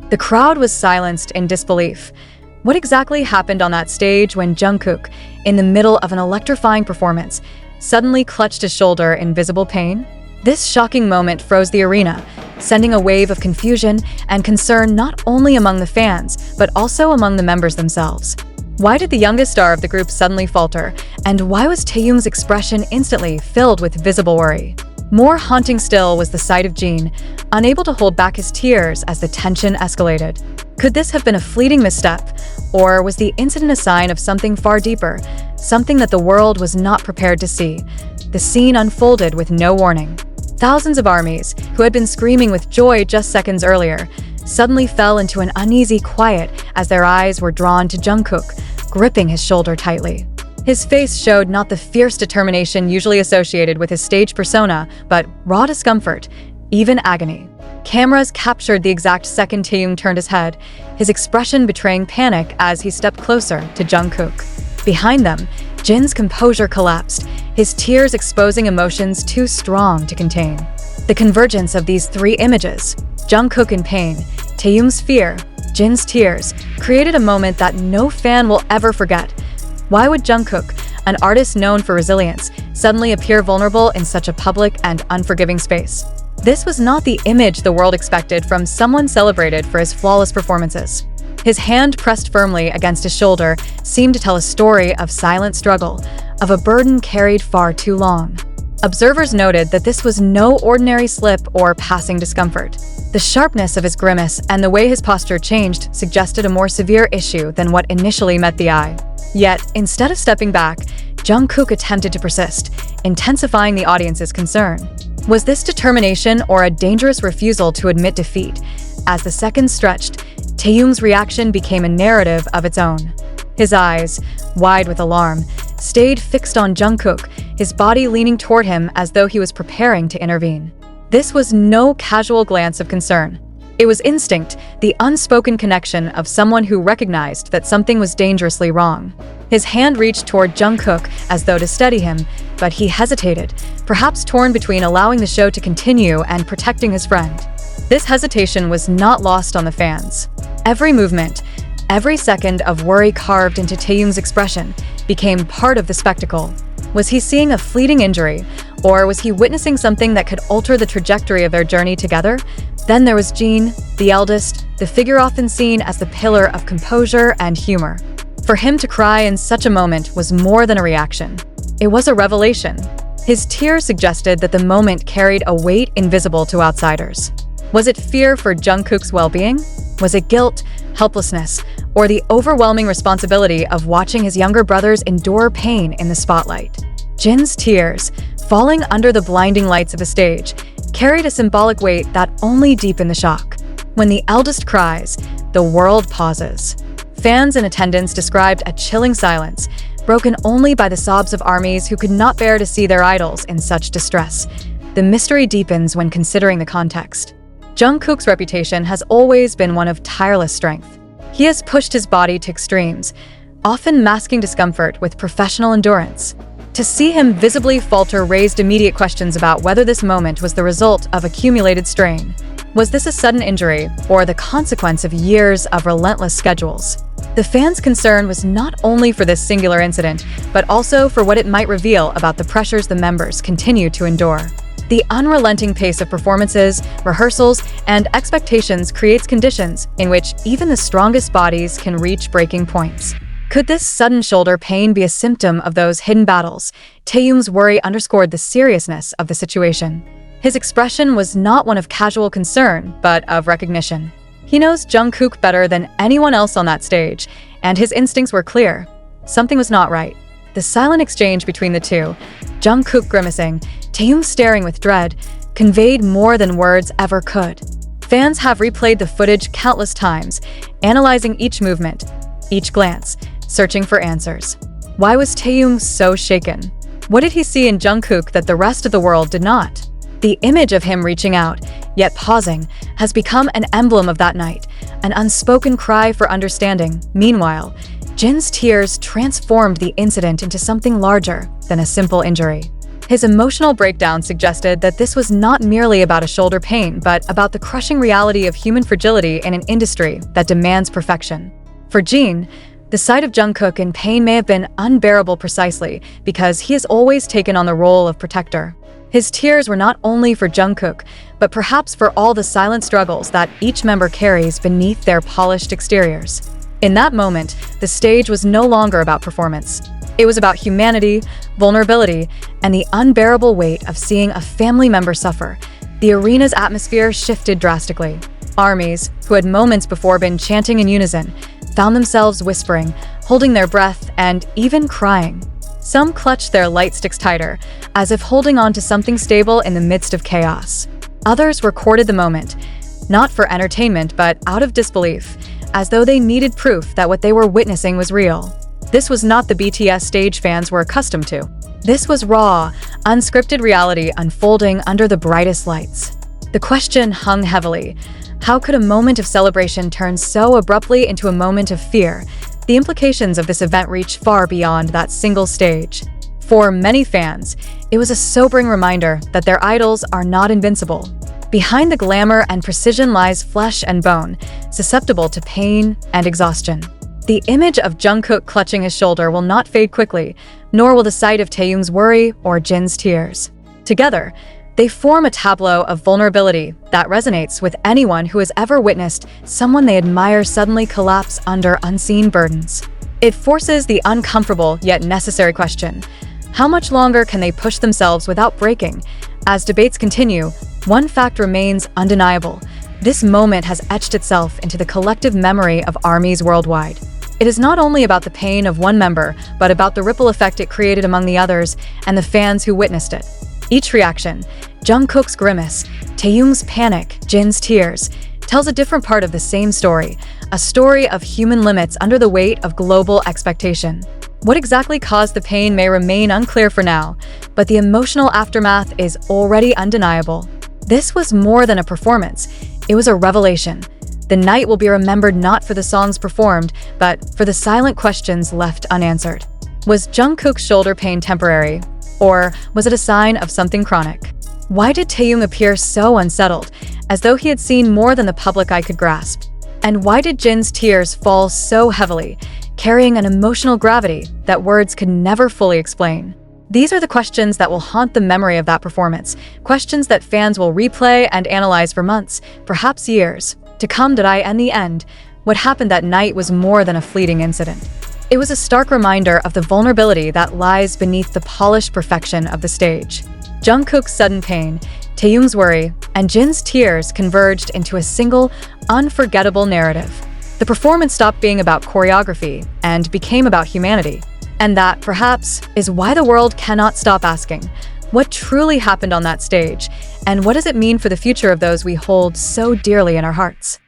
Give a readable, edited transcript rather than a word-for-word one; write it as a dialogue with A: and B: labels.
A: The crowd was silenced in disbelief. What exactly happened on that stage when Jungkook, in the middle of an electrifying performance, suddenly clutched his shoulder in visible pain? This shocking moment froze the arena, sending a wave of confusion and concern not only among the fans, but also among the members themselves. Why did the youngest star of the group suddenly falter, and why was Taehyung's expression instantly filled with visible worry? More haunting still was the sight of Jin, unable to hold back his tears as the tension escalated. Could this have been a fleeting misstep, or was the incident a sign of something far deeper, something that the world was not prepared to see? The scene unfolded with no warning. Thousands of armies, who had been screaming with joy just seconds earlier, suddenly fell into an uneasy quiet as their eyes were drawn to Jungkook, gripping his shoulder tightly. His face showed not the fierce determination usually associated with his stage persona, but raw discomfort, even agony. Cameras captured the exact second Taehyung turned his head, his expression betraying panic as he stepped closer to Jungkook. Behind them, Jin's composure collapsed, his tears exposing emotions too strong to contain. The convergence of these three images, Jungkook in pain, Taehyung's fear, Jin's tears, created a moment that no fan will ever forget. Why would Jungkook, an artist known for resilience, suddenly appear vulnerable in such a public and unforgiving space? This was not the image the world expected from someone celebrated for his flawless performances. His hand pressed firmly against his shoulder seemed to tell a story of silent struggle, of a burden carried far too long. Observers noted that this was no ordinary slip or passing discomfort. The sharpness of his grimace and the way his posture changed suggested a more severe issue than what initially met the eye. Yet, instead of stepping back, Jungkook attempted to persist, intensifying the audience's concern. Was this determination or a dangerous refusal to admit defeat? As the seconds stretched, Taehyung's reaction became a narrative of its own. His eyes, wide with alarm, stayed fixed on Jungkook, his body leaning toward him as though he was preparing to intervene. This was no casual glance of concern. It was instinct, the unspoken connection of someone who recognized that something was dangerously wrong. His hand reached toward Jungkook as though to steady him, but he hesitated, perhaps torn between allowing the show to continue and protecting his friend. This hesitation was not lost on the fans. Every movement, every second of worry carved into Taehyung's expression became part of the spectacle. Was he seeing a fleeting injury, or was he witnessing something that could alter the trajectory of their journey together? Then there was Jin, the eldest, the figure often seen as the pillar of composure and humor. For him to cry in such a moment was more than a reaction. It was a revelation. His tears suggested that the moment carried a weight invisible to outsiders. Was it fear for Jungkook's well-being? Was it guilt, helplessness, or the overwhelming responsibility of watching his younger brothers endure pain in the spotlight? Jin's tears, falling under the blinding lights of a stage, carried a symbolic weight that only deepened the shock. When the eldest cries, the world pauses. Fans in attendance described a chilling silence, broken only by the sobs of armies who could not bear to see their idols in such distress. The mystery deepens when considering the context. Jungkook's reputation has always been one of tireless strength. He has pushed his body to extremes, often masking discomfort with professional endurance. To see him visibly falter raised immediate questions about whether this moment was the result of accumulated strain. Was this a sudden injury, or the consequence of years of relentless schedules? The fans' concern was not only for this singular incident, but also for what it might reveal about the pressures the members continue to endure. The unrelenting pace of performances, rehearsals, and expectations creates conditions in which even the strongest bodies can reach breaking points. Could this sudden shoulder pain be a symptom of those hidden battles? Taehyung's worry underscored the seriousness of the situation. His expression was not one of casual concern, but of recognition. He knows Jungkook better than anyone else on that stage, and his instincts were clear. Something was not right. The silent exchange between the two, Jungkook grimacing, Taehyung staring with dread, conveyed more than words ever could. Fans have replayed the footage countless times, analyzing each movement, each glance, searching for answers. Why was Taehyung so shaken? What did he see in Jungkook that the rest of the world did not? The image of him reaching out, yet pausing, has become an emblem of that night, an unspoken cry for understanding. Meanwhile, Jin's tears transformed the incident into something larger than a simple injury. His emotional breakdown suggested that this was not merely about a shoulder pain, but about the crushing reality of human fragility in an industry that demands perfection. For Jin, the sight of Jungkook in pain may have been unbearable precisely because he has always taken on the role of protector. His tears were not only for Jungkook, but perhaps for all the silent struggles that each member carries beneath their polished exteriors. In that moment, the stage was no longer about performance. It was about humanity, vulnerability, and the unbearable weight of seeing a family member suffer. The arena's atmosphere shifted drastically. Armies, who had moments before been chanting in unison, found themselves whispering, holding their breath, and even crying. Some clutched their light sticks tighter, as if holding on to something stable in the midst of chaos. Others recorded the moment, not for entertainment but out of disbelief, as though they needed proof that what they were witnessing was real. This was not the BTS stage fans were accustomed to. This was raw, unscripted reality unfolding under the brightest lights. The question hung heavily. How could a moment of celebration turn so abruptly into a moment of fear? The implications of this event reach far beyond that single stage. For many fans, it was a sobering reminder that their idols are not invincible. Behind the glamour and precision lies flesh and bone, susceptible to pain and exhaustion. The image of Jungkook clutching his shoulder will not fade quickly, nor will the sight of Taehyung's worry or Jin's tears. Together, they form a tableau of vulnerability that resonates with anyone who has ever witnessed someone they admire suddenly collapse under unseen burdens. It forces the uncomfortable yet necessary question: how much longer can they push themselves without breaking? As debates continue, one fact remains undeniable. This moment has etched itself into the collective memory of armies worldwide. It is not only about the pain of one member, but about the ripple effect it created among the others and the fans who witnessed it. Each reaction, Jungkook's grimace, Taehyung's panic, Jin's tears, tells a different part of the same story, a story of human limits under the weight of global expectation. What exactly caused the pain may remain unclear for now, but the emotional aftermath is already undeniable. This was more than a performance, it was a revelation. The night will be remembered not for the songs performed, but for the silent questions left unanswered. Was Jungkook's shoulder pain temporary? Or was it a sign of something chronic? Why did Taehyung appear so unsettled, as though he had seen more than the public eye could grasp? And why did Jin's tears fall so heavily, carrying an emotional gravity that words could never fully explain? These are the questions that will haunt the memory of that performance, questions that fans will replay and analyze for months, perhaps years, to come. In the end, what happened that night was more than a fleeting incident. It was a stark reminder of the vulnerability that lies beneath the polished perfection of the stage. Jungkook's sudden pain, Taehyung's worry, and Jin's tears converged into a single, unforgettable narrative. The performance stopped being about choreography and became about humanity. And that, perhaps, is why the world cannot stop asking, what truly happened on that stage, and what does it mean for the future of those we hold so dearly in our hearts?